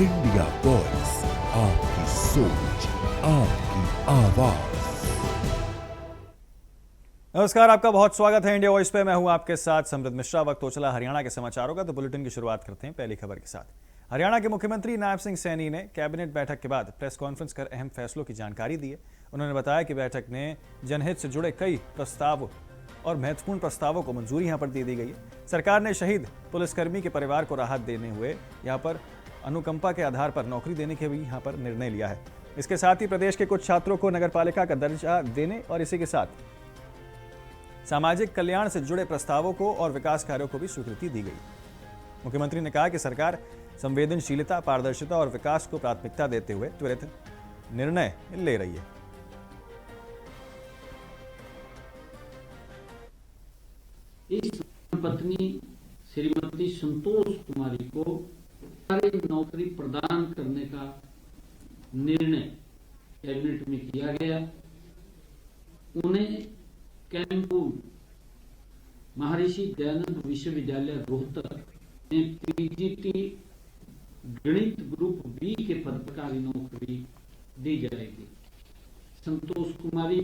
India voice, आपकी सोच, आपकी आवाज। नमस्कार, आपका बहुत स्वागत है इंडिया वॉइस पे। मैं हूं आपके साथ समृद्ध मिश्रा। वक्त हो चला हरियाणा के समाचारों का, तो बुलेटिन की शुरुआत करते हैं पहली खबर के साथ। हरियाणा के मुख्यमंत्री नायब सिंह सैनी ने कैबिनेट बैठक के बाद प्रेस कॉन्फ्रेंस कर अहम फैसलों की जानकारी दी है। उन्होंने बताया कि बैठक ने जनहित से जुड़े कई प्रस्ताव और महत्वपूर्ण प्रस्तावों को मंजूरी यहां पर दे दी गई है। सरकार ने शहीद पुलिसकर्मी के परिवार को राहत देने हुए यहां पर अनुकंपा के आधार पर नौकरी देने के भी यहां पर निर्णय लिया है। इसके साथ ही प्रदेश के कुछ छात्रों को नगरपालिका का दर्जा देने और इसी के साथ सामाजिक कल्याण से जुड़े प्रस्तावों को और विकास कार्यों को भी स्वीकृति दी गई। मुख्यमंत्री ने कहा कि सरकार संवेदनशीलता, पारदर्शिता और विकास को प्राथमिकता देते हुए त्वरित निर्णय ले रही है। इस पत्नी श्रीमती संतोष कुमारी को सरकारी नौकरी प्रदान करने का निर्णय कैबिनेट में किया गया। उन्हें कैंपूर महर्षि दयानंद विश्वविद्यालय रोहतक में पीजीटी गणित ग्रुप बी के पद पर सरकारी नौकरी दी जाएगी। संतोष कुमारी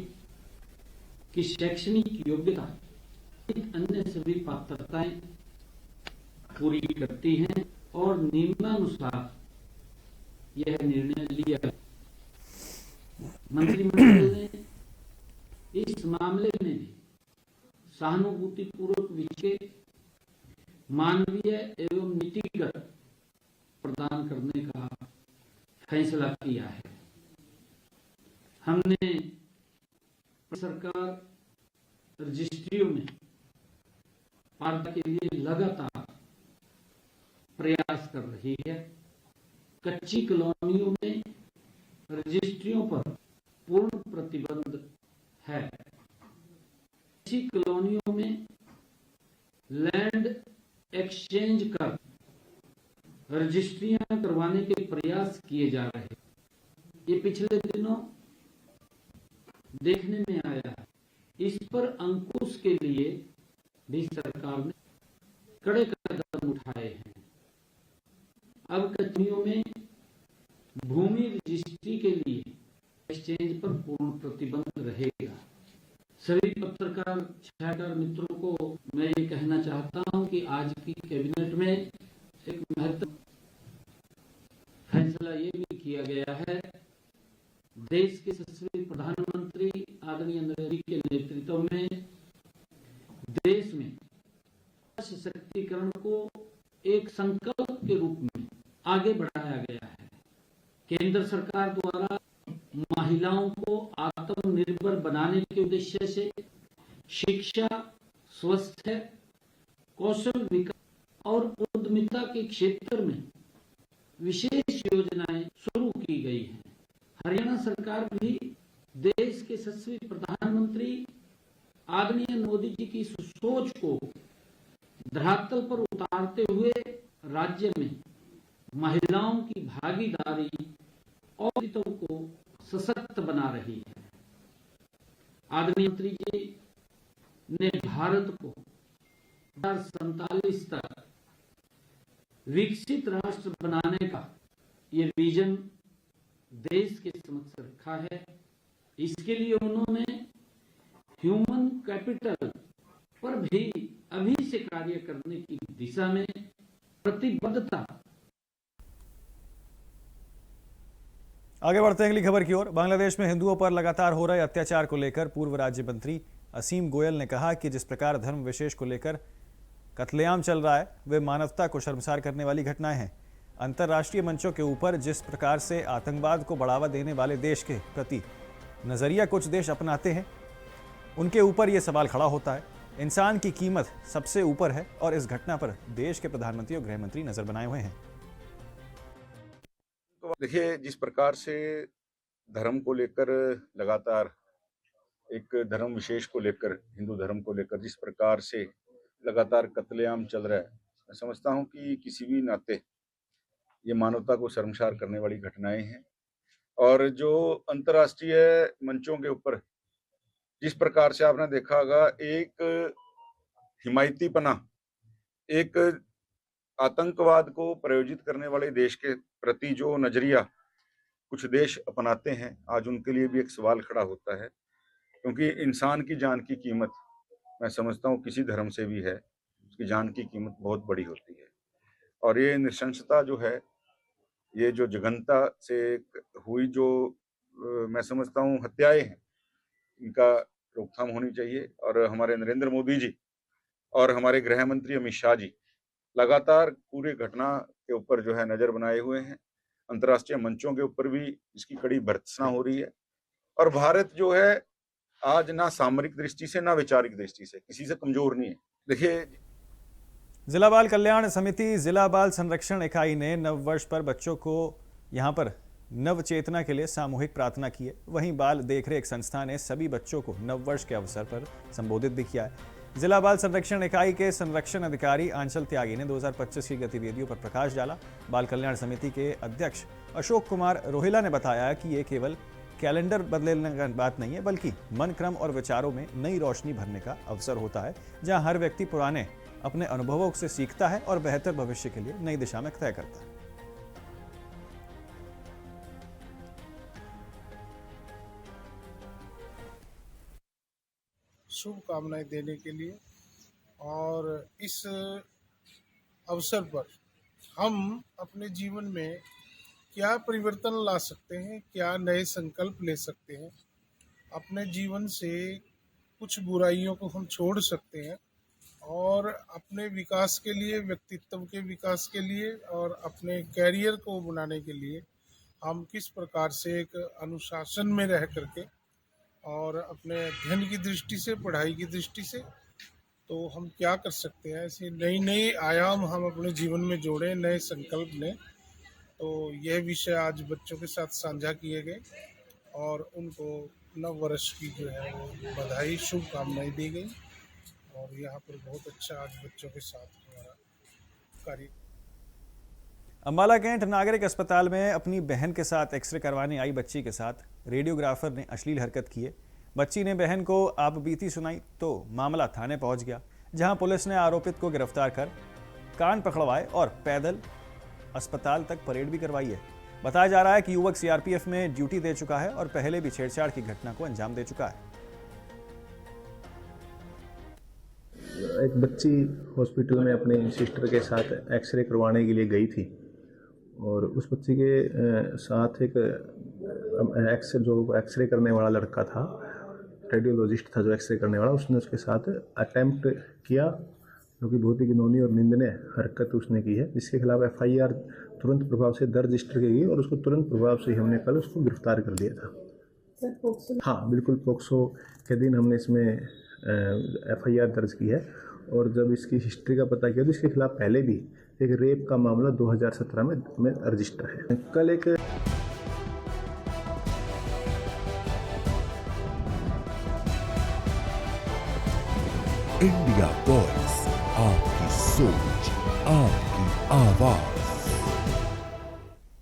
की शैक्षणिक योग्यता अन्य सभी पात्रताएं पूरी करती हैं और नियमानुसार यह निर्णय लिया। मंत्रिमंडल ने इस मामले में भी सहानुभूतिपूर्वक विषय मानवीय एवं नीतिगत प्रदान करने का फैसला किया है। हमने सरकार रजिस्ट्रियों में पारदर्शिता के लिए लगातार प्रयास कर रही है। कच्ची कॉलोनियों में रजिस्ट्रियों पर पूर्ण प्रतिबंध है। कच्ची कॉलोनियों में लैंड एक्सचेंज कर रजिस्ट्रियां करवाने के प्रयास किए जा रहे हैं। ये पिछले दिनों देखने में आया है। इस पर अंकुश के लिए भी सरकार ने कड़े कदम उठाए हैं। अब कचनियों में भूमि रजिस्ट्री के लिए एक्सचेंज पर पूर्ण प्रतिबंध रहेगा। सभी पत्रकार छायाकार मित्रों को मैं ये कहना चाहता हूं कि आज की कैबिनेट में एक महत्वपूर्ण फैसला ये भी किया गया है। देश के यशस्वी प्रधानमंत्री आदरणीय नरेंद्र मोदी के नेतृत्व में देश में सशक्तिकरण को एक संकल्प के रूप में आगे बढ़ाया गया है। केंद्र सरकार द्वारा महिलाओं को आत्मनिर्भर बनाने के उद्देश्य से शिक्षा, स्वास्थ्य, कौशल विकास और उद्यमिता के क्षेत्र में विशेष योजनाएं शुरू की गई हैं। हरियाणा सरकार भी देश के यशस्वी प्रधानमंत्री आदरणीय मोदी जी की सोच को धरातल पर उतारते हुए राज्य में महिलाओं की भागीदारी और हितों को सशक्त बना रही है। आदरणीय मंत्री जी ने भारत को 2047 तक विकसित राष्ट्र बनाने का ये विजन देश के समक्ष रखा है। इसके लिए उन्होंने ह्यूमन कैपिटल पर भी अभी से कार्य करने की दिशा में प्रतिबद्धता। आगे बढ़ते हैं अगली खबर की ओर। बांग्लादेश में हिंदुओं पर लगातार हो रहे अत्याचार को लेकर पूर्व राज्य मंत्री असीम गोयल ने कहा कि जिस प्रकार धर्म विशेष को लेकर कत्लेआम चल रहा है, वे मानवता को शर्मसार करने वाली घटनाएं हैं। अंतर्राष्ट्रीय मंचों के ऊपर जिस प्रकार से आतंकवाद को बढ़ावा देने वाले देश के प्रति नजरिया कुछ देश अपनाते हैं, उनके ऊपर यह सवाल खड़ा होता है। इंसान की कीमत सबसे ऊपर है और इस घटना पर देश के प्रधानमंत्री और गृह मंत्री नजर बनाए हुए हैं। देखिए, जिस प्रकार से धर्म को लेकर लगातार एक धर्म विशेष को लेकर, हिंदू धर्म को लेकर जिस प्रकार से लगातार कत्लेआम चल रहा है, मैं समझता हूं कि किसी भी नाते ये मानवता को शर्मसार करने वाली घटनाएं हैं। और जो अंतर्राष्ट्रीय मंचों के ऊपर जिस प्रकार से आपने देखा होगा, एक हिमायतीपना, एक आतंकवाद को प्रायोजित करने वाले देश के प्रति जो नजरिया कुछ देश अपनाते हैं, आज उनके लिए भी एक सवाल खड़ा होता है, क्योंकि इंसान की जान की कीमत मैं समझता हूँ किसी धर्म से भी है, उसकी जान की कीमत बहुत बड़ी होती है। और ये नृशंसता जो है, ये जो जघन्यता से हुई जो मैं समझता हूँ हत्याएं हैं, इनका रोकथाम होनी चाहिए। और हमारे नरेंद्र मोदी जी और हमारे गृह मंत्री अमित शाह जी लगातार पूरी घटना के ऊपर जो है नजर बनाए हुए हैं। अंतर्राष्ट्रीय मंचों के ऊपर भी इसकी कड़ी भर्त्सना हो रही है। और भारत जो है आज ना सामरिक दृष्टि से ना वैचारिक दृष्टि से किसी से कमजोर नहीं है। देखिए, जिला बाल कल्याण समिति जिला बाल संरक्षण इकाई ने नव वर्ष पर बच्चों को यहां पर नव चेतना के लिए सामूहिक प्रार्थना की है। वहीं बाल देखरेख संस्था ने सभी बच्चों को नव वर्ष के अवसर पर संबोधित भी किया है। जिला बाल संरक्षण इकाई के संरक्षण अधिकारी आंचल त्यागी ने 2025 की गतिविधियों पर प्रकाश डाला। बाल कल्याण समिति के अध्यक्ष अशोक कुमार रोहिला ने बताया कि ये केवल कैलेंडर बदलने का बात नहीं है, बल्कि मन, क्रम और विचारों में नई रोशनी भरने का अवसर होता है, जहां हर व्यक्ति पुराने अपने अनुभवों से सीखता है और बेहतर भविष्य के लिए नई दिशा में तय करता है। शुभकामनाएं देने के लिए और इस अवसर पर हम अपने जीवन में क्या परिवर्तन ला सकते हैं, क्या नए संकल्प ले सकते हैं, अपने जीवन से कुछ बुराइयों को हम छोड़ सकते हैं और अपने विकास के लिए, व्यक्तित्व के विकास के लिए और अपने कैरियर को बनाने के लिए हम किस प्रकार से एक अनुशासन में रह करके और अपने अध्ययन की दृष्टि से, पढ़ाई की दृष्टि से तो हम क्या कर सकते हैं, ऐसे नई नई आयाम हम अपने जीवन में जोड़ें, नए संकल्प लें। तो यह विषय आज बच्चों के साथ साझा किए गए और उनको नव वर्ष की जो है वो बधाई, शुभकामनाएं दी गई और यहाँ पर बहुत अच्छा आज बच्चों के साथ हमारा कार्य। अंबाला कैंट नागरिक अस्पताल में अपनी बहन के साथ एक्सरे करवाने आई बच्ची के साथ रेडियोग्राफर ने अश्लील हरकत की है। बच्ची ने बहन को आपबीती सुनाई तो मामला थाने पहुंच गया, जहां पुलिस ने आरोपित को गिरफ्तार कर कान पकड़वाए और पैदल अस्पताल तक परेड भी करवाई है। बताया जा रहा है कि युवक सीआरपीएफ में ड्यूटी दे चुका है और पहले भी छेड़छाड़ की घटना को अंजाम दे चुका है। एक बच्ची हॉस्पिटल में अपने सिस्टर के साथ एक्सरे करवाने के लिए गई थी और उस बच्ची के साथ एक एक्सरे करने वाला लड़का था, रेडियोलॉजिस्ट था जो एक्सरे करने वाला, उसने उसके साथ अटेम्प्ट किया, जो कि बहुत ही घिनौनी और निंदनीय हरकत उसने की है, जिसके खिलाफ एफआईआर तुरंत प्रभाव से दर्ज रजिस्टर की गई और उसको तुरंत प्रभाव से हमने कल उसको गिरफ्तार कर लिया था। हाँ बिल्कुल, पोक्सो के दिन हमने इसमें एफआईआर दर्ज की है और जब इसकी हिस्ट्री का पता किया तो इसके खिलाफ पहले भी एक रेप का मामला 2017 में रजिस्टर है। कल एक इंडिया वॉइस, आपकी सोच, आपकी आवाज।